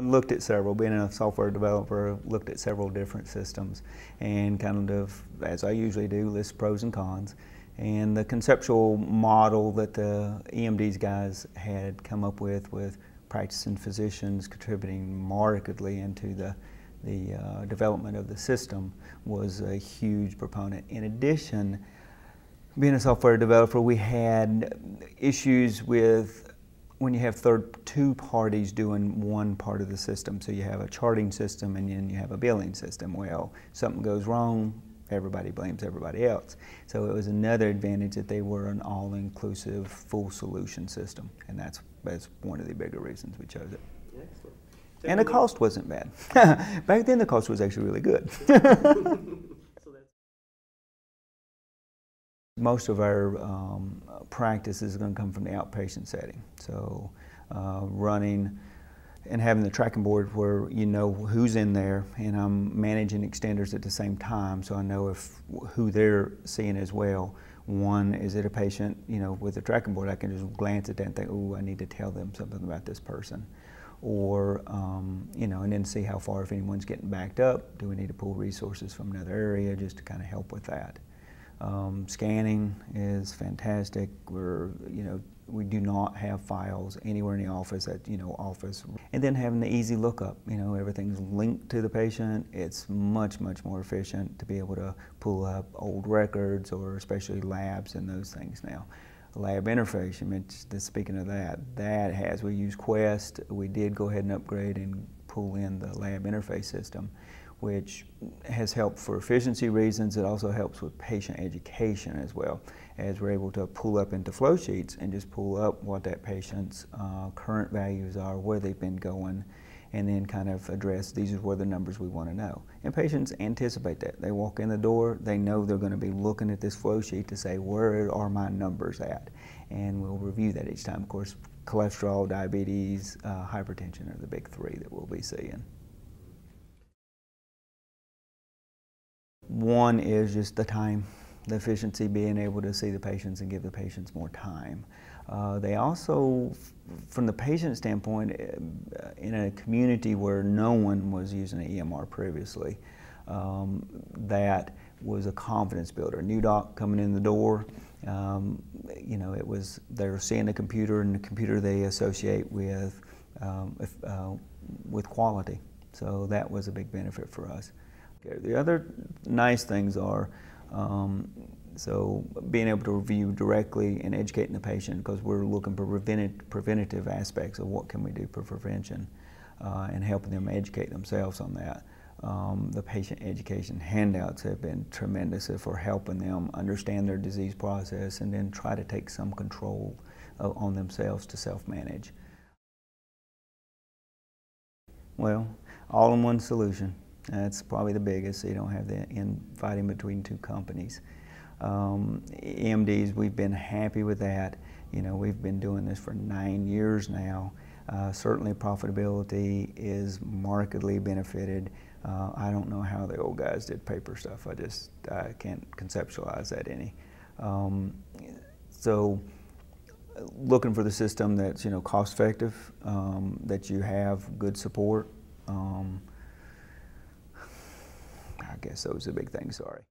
Looked at several, being a software developer, looked at several different systems and kind of, as I usually do, list pros and cons. And the conceptual model that the e-MDs guys had come up with practicing physicians contributing markedly into the development of the system was a huge proponent. In addition, being a software developer, we had issues with when you have two parties doing one part of the system. So you have a charting system and then you have a billing system. Well, something goes wrong, everybody blames everybody else. So it was another advantage that they were an all-inclusive, full solution system. And that's one of the bigger reasons we chose it. Excellent. And the cost wasn't bad. Back then the cost was actually really good. Most of our practice is going to come from the outpatient setting. So running and having the tracking board where you know who's in there, and I'm managing extenders at the same time, so I know who they're seeing as well. One, is it a patient, you know, with the tracking board, I can just glance at that and think, oh, I need to tell them something about this person. Or, you know, and then see how far, if anyone's getting backed up, do we need to pull resources from another area just to kind of help with that. Scanning is fantastic. We do not have files anywhere in the office office. And then having the easy lookup, everything's linked to the patient. It's much, much more efficient to be able to pull up old records or especially labs and those things now. Lab interface, speaking of that, we use Quest. We did go ahead and upgrade and pull in the lab interface system, which has helped for efficiency reasons. It also helps with patient education as well, as we're able to pull up into flow sheets and just pull up what that patient's current values are, where they've been going, and then kind of address, these are where the numbers we want to know. And patients anticipate that. They walk in the door, they know they're going to be looking at this flow sheet to say, where are my numbers at? And we'll review that each time. Of course, cholesterol, diabetes, hypertension are the big three that we'll be seeing. One is just the time, the efficiency, being able to see the patients and give the patients more time. They also, from the patient standpoint, in a community where no one was using an EMR previously, that was a confidence builder. New doc coming in the door, they're seeing the computer, and the computer they associate with quality. So that was a big benefit for us. The other nice things are, so being able to review directly and educating the patient, because we're looking for preventative aspects of what can we do for prevention, and helping them educate themselves on that. The patient education handouts have been tremendous for helping them understand their disease process and then try to take some control on themselves to self-manage. Well, all-in-one solution. That's probably the biggest, so you don't have the fighting between two companies. e-MDs, we've been happy with that. We've been doing this for 9 years now. Certainly profitability is markedly benefited. I don't know how the old guys did paper stuff. I can't conceptualize that any. So looking for the system that's cost effective, that you have good support. I guess those are the big things, sorry.